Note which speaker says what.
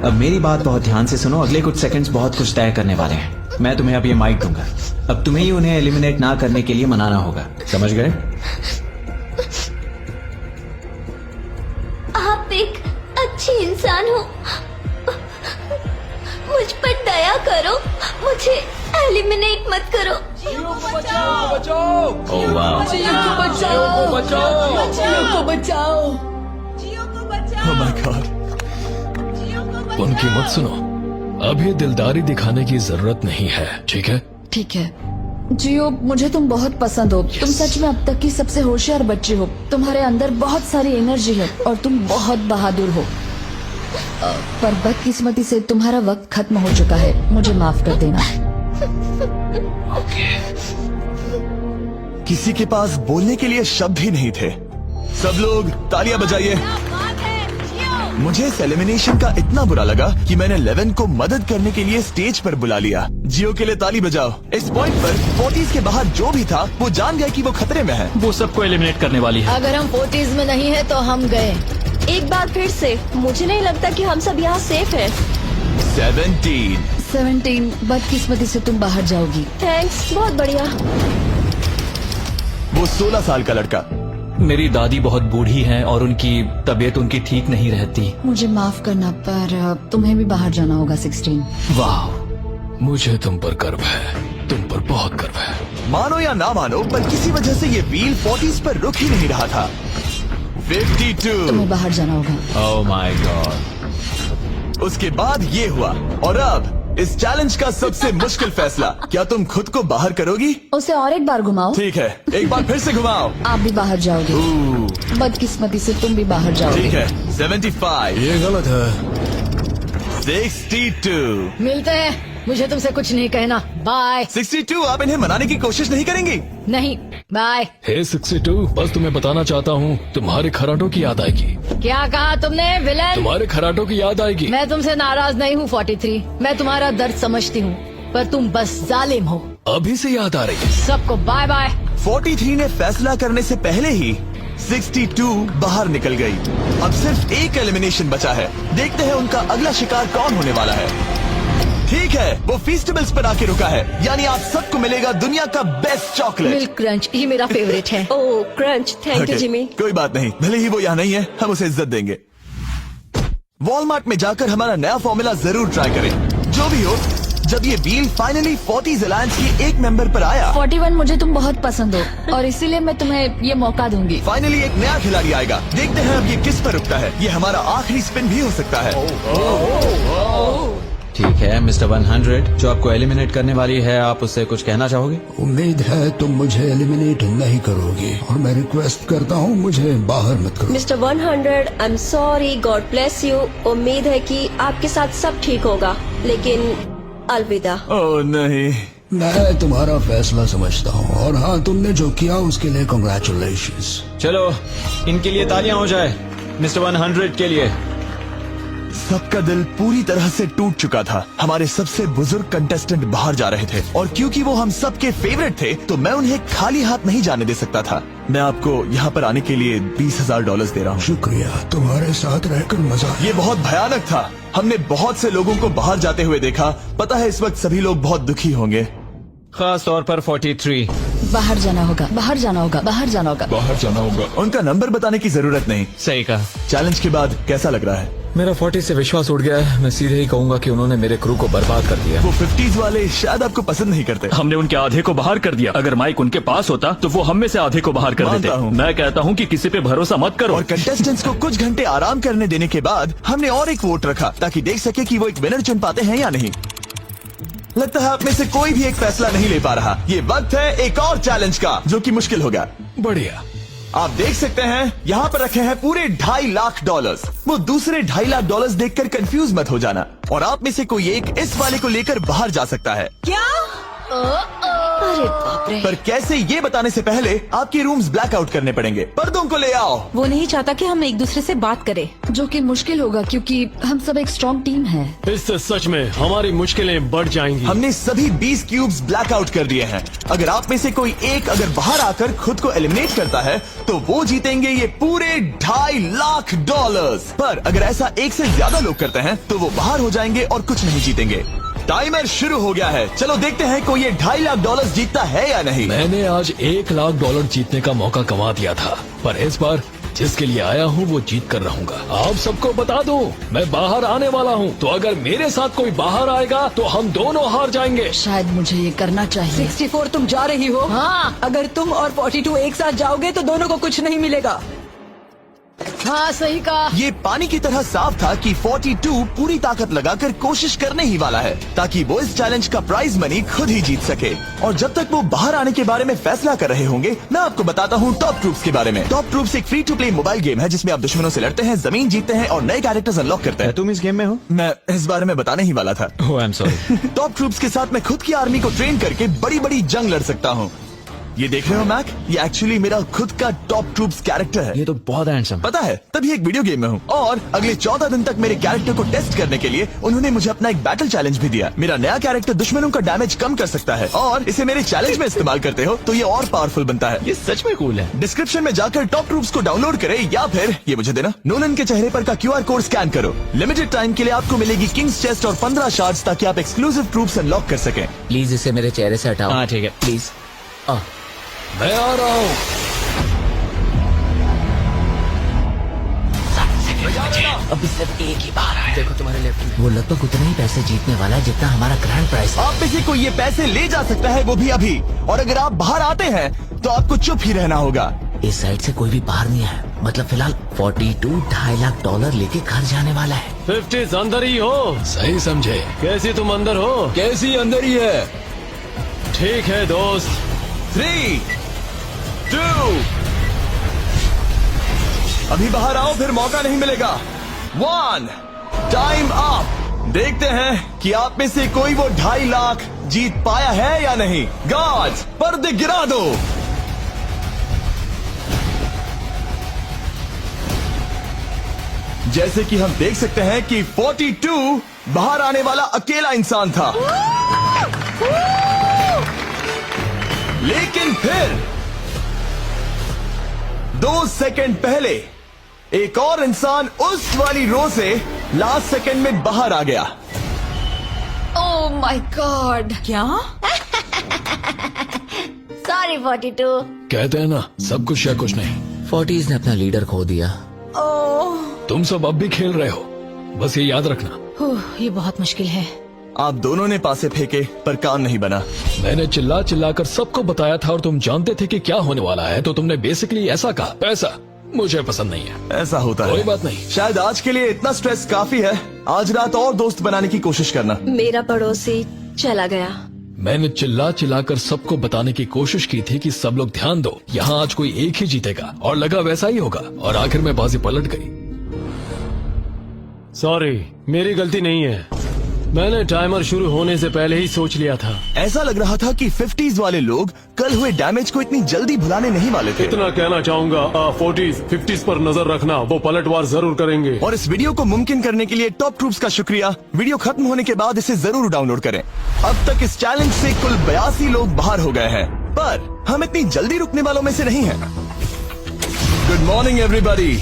Speaker 1: अब मेरी बात बहुत ध्यान से सुनो, अगले कुछ सेकंड्स बहुत कुछ तय करने वाले हैं। मैं तुम्हें अब ये माइक दूंगा, अब तुम्हें ही उन्हें एलिमिनेट ना करने के लिए मनाना होगा, समझ गए?
Speaker 2: आप एक अच्छी इंसान हो, मुझ पर दया करो, मुझे एलिमिनेट मत करो।
Speaker 1: ओह वाह,
Speaker 3: ओह माय गॉड।
Speaker 4: उनकी मत सुनो, अभी दिलदारी दिखाने की जरूरत नहीं है, ठीक है?
Speaker 5: ठीक है जियो, मुझे तुम बहुत पसंद हो। तुम सच में अब तक की सबसे होशियार बच्ची हो। तुम्हारे अंदर बहुत सारी एनर्जी है और तुम बहुत बहादुर हो। पर बदकिस्मती से तुम्हारा वक्त खत्म हो चुका है, मुझे माफ कर देना।
Speaker 3: किसी के पास बोलने के लिए शब्द ही नहीं थे। सब लोग तालियां बजाइए। मुझे इस एलिमिनेशन का इतना बुरा लगा कि मैंने लेवन को मदद करने के लिए स्टेज पर बुला लिया। जियो के लिए ताली बजाओ। इस पॉइंट पर 40s के बाहर जो भी था वो जान गया कि वो खतरे में है।
Speaker 6: वो सबको एलिमिनेट करने वाली है।
Speaker 5: अगर हम 40s में नहीं है तो हम गए।
Speaker 2: एक बार फिर से, मुझे नहीं लगता कि हम सब यहाँ सेफ हैं।
Speaker 3: 17
Speaker 5: बदकिस्मती से तुम बाहर जाओगी।
Speaker 2: थैंक्स, बहुत बढ़िया।
Speaker 3: वो 16 साल का लड़का।
Speaker 6: मेरी दादी बहुत बूढ़ी हैं और उनकी तबीयत उनकी ठीक नहीं रहती।
Speaker 5: मुझे माफ करना, पर तुम्हें भी बाहर जाना होगा। 16।
Speaker 6: वाह,
Speaker 4: मुझे तुम पर गर्व है, तुम पर बहुत गर्व है।
Speaker 3: मानो या ना मानो, पर किसी वजह से ये व्हील 40s पर रुक ही नहीं रहा था। 52।
Speaker 5: तुम्हें बाहर जाना होगा।
Speaker 1: Oh my God.
Speaker 3: उसके बाद ये हुआ, और अब इस चैलेंज का सबसे मुश्किल फैसला। क्या तुम खुद को बाहर करोगी?
Speaker 5: उसे और एक बार घुमाओ।
Speaker 3: ठीक है, एक बार फिर से घुमाओ।
Speaker 5: आप भी बाहर जाओगे। बदकिस्मती से तुम भी बाहर जाओगे।
Speaker 3: ठीक है। 75।
Speaker 4: ये गलत है।
Speaker 3: 62।
Speaker 5: मिलते हैं, मुझे तुमसे कुछ नहीं कहना। बाय।
Speaker 3: 62। आप इन्हें मनाने की कोशिश नहीं करेंगी?
Speaker 5: नहीं, बाय।
Speaker 4: हे 62, बस तुम्हें बताना चाहता हूँ, तुम्हारे खराटों की याद आएगी।
Speaker 5: क्या कहा तुमने विलेन?
Speaker 4: तुम्हारे खराटों की याद आएगी।
Speaker 5: मैं तुमसे नाराज नहीं हूँ 43। मैं तुम्हारा दर्द समझती हूँ, पर तुम बस जालिम हो।
Speaker 4: अभी से याद आ रही है।
Speaker 5: सबको बाय बाय।
Speaker 3: 43 ने फैसला करने से पहले ही 62 बाहर निकल गई। अब सिर्फ एक एलिमिनेशन बचा है। देखते हैं उनका अगला शिकार कौन होने वाला है। ठीक है, वो फीस्टेबल्स पर आके रुका है, यानी आप सबको मिलेगा दुनिया का बेस्ट चॉकलेट।
Speaker 5: मिल्क क्रंच, ये मेरा फेवरेट है।
Speaker 2: Oh crunch, thank you
Speaker 3: Okay,
Speaker 2: Jimmy.
Speaker 3: कोई बात नहीं, भले ही वो यहाँ नहीं है, हम उसे इज्जत देंगे। वॉलमार्ट में जाकर हमारा नया फॉर्मूला जरूर ट्राई करें। जो भी हो, जब ये व्हील फाइनली 40s अलायंस की एक मेंबर पर आया।
Speaker 5: 41, मुझे तुम बहुत पसंद हो और इसीलिए मैं तुम्हें ये मौका दूंगी।
Speaker 3: फाइनली एक नया खिलाड़ी आएगा। देखते हैं अब ये किस पर रुकता है। ये हमारा आखिरी स्पिन भी हो सकता है।
Speaker 1: ठीक है मिस्टर 100, जो आपको एलिमिनेट करने वाली है, आप उससे कुछ कहना चाहोगे?
Speaker 7: उम्मीद है तुम मुझे एलिमिनेट नहीं करोगे और मैं रिक्वेस्ट करता हूँ मुझे बाहर मत करो।
Speaker 2: Mister 100, I am sorry, God bless you. उम्मीद है कि आपके साथ सब ठीक होगा, लेकिन अलविदा।
Speaker 3: ओह नहीं।
Speaker 7: मैं तुम्हारा फैसला समझता हूँ और हाँ, तुमने जो किया उसके लिए कांग्रेचुलेशंस।
Speaker 1: चलो इनके लिए तालियां हो जाए, मिस्टर 100 के लिए।
Speaker 3: सबका दिल पूरी तरह से टूट चुका था। हमारे सबसे बुजुर्ग कंटेस्टेंट बाहर जा रहे थे और क्योंकि वो हम सबके फेवरेट थे तो मैं उन्हें खाली हाथ नहीं जाने दे सकता था। मैं आपको यहाँ पर आने के लिए $20,000 दे रहा हूँ।
Speaker 7: शुक्रिया, तुम्हारे साथ रहकर मजा आया।
Speaker 3: ये बहुत भयानक था। हमने बहुत से लोगों को बाहर जाते हुए देखा। पता है इस वक्त सभी लोग बहुत दुखी होंगे,
Speaker 1: खास तौर पर 43।
Speaker 5: बाहर जाना होगा, बाहर जाना होगा, बाहर जाना होगा।
Speaker 4: बाहर जाना होगा।
Speaker 3: उनका नंबर बताने की जरूरत नहीं।
Speaker 1: सही कहा।
Speaker 3: चैलेंज के बाद कैसा लग रहा है?
Speaker 6: मेरा 40 से विश्वास उठ गया है। मैं सीधे ही कहूंगा कि उन्होंने मेरे क्रू को बर्बाद कर दिया।
Speaker 3: वो 50s वाले शायद आपको पसंद नहीं करते।
Speaker 6: हमने उनके आधे को बाहर कर दिया। अगर माइक उनके पास होता तो वो हम में से आधे को बाहर कर देते।
Speaker 3: मानता हूँ।
Speaker 6: मैं कहता हूँ कि किसी पे भरोसा मत करो।
Speaker 3: और कंटेस्टेंट्स को कुछ घंटे आराम करने देने के बाद हमने और एक वोट रखा ताकि देख सके कि वो एक विनर चुन पाते हैं या नहीं। लगता है आप में से कोई भी एक फैसला नहीं ले पा रहा। ये वक्त है एक और चैलेंज का, जो कि मुश्किल होगा।
Speaker 4: बढ़िया।
Speaker 3: आप देख सकते हैं यहाँ पर रखे हैं पूरे $2.5 लाख। वो दूसरे $2.5 लाख देखकर कंफ्यूज मत हो जाना। और आप में से कोई एक इस वाले को लेकर बाहर जा सकता है।
Speaker 2: क्या? अरे बाप रे।
Speaker 3: पर कैसे ये बताने से पहले आपके रूम्स ब्लैकआउट करने पड़ेंगे। पर्दों को ले आओ।
Speaker 8: वो नहीं चाहता कि हम एक दूसरे से बात करें।
Speaker 5: जो कि मुश्किल होगा क्योंकि हम सब एक स्ट्रॉन्ग टीम है।
Speaker 9: इससे सच में हमारी मुश्किलें बढ़ जाएंगी।
Speaker 3: हमने सभी 20 क्यूब्स ब्लैकआउट कर दिए हैं। अगर आप में से कोई एक अगर बाहर आकर खुद को एलिमिनेट करता है तो वो जीतेंगे ये पूरे $2.5 लाख। पर अगर ऐसा एक से ज्यादा लोग करते हैं तो वो बाहर हो जाएंगे और कुछ नहीं जीतेंगे। टाइमर शुरू हो गया है। चलो देखते हैं कोई ये $2.5 लाख जीतता है या नहीं।
Speaker 4: मैंने आज $1 लाख जीतने का मौका गंवा दिया था, पर इस बार जिसके लिए आया हूँ वो जीत कर रहूंगा। आप सबको बता दूं, मैं बाहर आने वाला हूँ, तो अगर मेरे साथ कोई बाहर आएगा तो हम दोनों हार जाएंगे।
Speaker 5: शायद मुझे ये करना चाहिए।
Speaker 8: 64 तुम जा रही हो? हाँ। अगर तुम और 42 एक साथ जाओगे तो दोनों को कुछ नहीं मिलेगा। हाँ सही कहा।
Speaker 3: ये पानी की तरह साफ था कि 42 पूरी ताकत लगाकर कोशिश करने ही वाला है ताकि वो इस चैलेंज का प्राइज मनी खुद ही जीत सके। और जब तक वो बाहर आने के बारे में फैसला कर रहे होंगे, मैं आपको बताता हूँ टॉप ट्रूप्स के बारे में। टॉप ट्रूप्स एक free to play mobile game है जिसमें आप दुश्मनों से लड़ते हैं, जमीन जीतते हैं और नए कैरेक्टर्स अनलॉक करते हैं।
Speaker 1: तुम इस गेम में हो?
Speaker 3: मैं इस बारे में बताने ही वाला था।
Speaker 1: Oh I am sorry.
Speaker 3: Top troops के साथ मैं खुद की आर्मी को ट्रेन करके बड़ी बड़ी जंग लड़ सकता हूँ। ये देख रहे हो मैक, ये एक्चुअली मेरा खुद का टॉप ट्रूप्स कैरेक्टर है।
Speaker 1: ये तो बहुत हैंडसम।
Speaker 3: पता है, तभी एक वीडियो गेम में हूँ। और अगले 14 दिन तक मेरे कैरेक्टर को टेस्ट करने के लिए उन्होंने मुझे अपना एक बैटल चैलेंज भी दिया। मेरा नया कैरेक्टर दुश्मनों का डैमेज कम कर सकता है और इसे मेरे चैलेंज में इस्तेमाल करते हो तो ये और पावरफुल बनता है।
Speaker 1: ये सच में कूल है।
Speaker 3: डिस्क्रिप्शन में जाकर टॉप ट्रूप्स को डाउनलोड करें या फिर ये मुझे देना, नोलन के चेहरे पर का QR कोड स्कैन करो। लिमिटेड टाइम के लिए आपको मिलेगी किंग्स चेस्ट और 15 शार्ड्स ताकि आप एक्सक्लूसिव ट्रूप्स अनलॉक कर सकें।
Speaker 10: प्लीज इसे मेरे चेहरे से हटाओ।
Speaker 1: हाँ ठीक है।
Speaker 10: प्लीज।
Speaker 4: मैं आ रहा हूँ।
Speaker 10: अभी सिर्फ एक ही बार आया। देखो तुम्हारे लेफ्ट में। वो लगभग उतने ही पैसे जीतने वाला है जितना हमारा ग्रैंड प्राइज है।
Speaker 3: आप में से कोई ये पैसे ले जा सकता है, वो भी अभी। और अगर आप बाहर आते हैं तो आपको चुप ही रहना होगा।
Speaker 10: इस साइड से कोई भी बाहर नहीं है। मतलब फिलहाल 42 $2.5 लाख लेके घर जाने वाला है।
Speaker 9: 50 अंदर ही हो।
Speaker 4: सही समझे।
Speaker 9: कैसी तुम अंदर हो?
Speaker 4: कैसी अंदर ही है।
Speaker 9: ठीक है दोस्त।
Speaker 3: 3, 2, अभी बाहर आओ, फिर मौका नहीं मिलेगा। 1, टाइम अप। देखते हैं कि आप में से कोई वो $2.5 लाख जीत पाया है या नहीं। गार्ड्स, पर्दे गिरा दो। जैसे कि हम देख सकते हैं कि 42 बाहर आने वाला अकेला इंसान था, लेकिन फिर 2 सेकंड पहले एक और इंसान उस वाली रो से लास्ट सेकंड में बाहर आ गया।
Speaker 5: Oh my God.
Speaker 8: क्या?
Speaker 2: सॉरी 42।
Speaker 4: कहते हैं ना, सब कुछ या कुछ नहीं।
Speaker 10: 40s ने अपना लीडर खो दिया।
Speaker 4: तुम सब अब भी खेल रहे हो, बस ये याद रखना।
Speaker 8: ये बहुत मुश्किल है।
Speaker 3: आप दोनों ने पासे फेंके पर काम नहीं बना।
Speaker 4: मैंने चिल्ला चिल्ला कर सबको बताया था और तुम जानते थे कि क्या होने वाला है, तो तुमने बेसिकली ऐसा कहा, पैसा मुझे पसंद नहीं है।
Speaker 3: ऐसा होता है।
Speaker 4: कोई बात नहीं।
Speaker 3: शायद आज के लिए इतना स्ट्रेस काफी है। आज रात और दोस्त बनाने की कोशिश करना।
Speaker 2: मेरा पड़ोसी चला गया।
Speaker 4: मैंने चिल्ला चिल्ला कर सबको बताने की कोशिश की थी कि सब लोग ध्यान दो, यहाँ आज कोई एक ही जीतेगा, और लगा वैसा ही होगा, और आखिर में बाजी पलट गई।
Speaker 9: सॉरी, मेरी गलती नहीं है। मैंने टाइमर शुरू होने से पहले ही सोच लिया था।
Speaker 3: ऐसा लग रहा था कि 50s वाले लोग कल हुए डैमेज को इतनी जल्दी भुलाने नहीं वाले थे।
Speaker 9: इतना कहना चाहूंगा, 40s 50s पर नजर रखना, वो पलटवार जरूर करेंगे।
Speaker 3: और इस वीडियो को मुमकिन करने के लिए टॉप ट्रूप्स का शुक्रिया। वीडियो खत्म होने के बाद इसे जरूर डाउनलोड करें। अब तक इस चैलेंज से कुल 82 लोग बाहर हो गए हैं, पर हम इतनी जल्दी रुकने वालों में से नहीं हैं। Good morning everybody.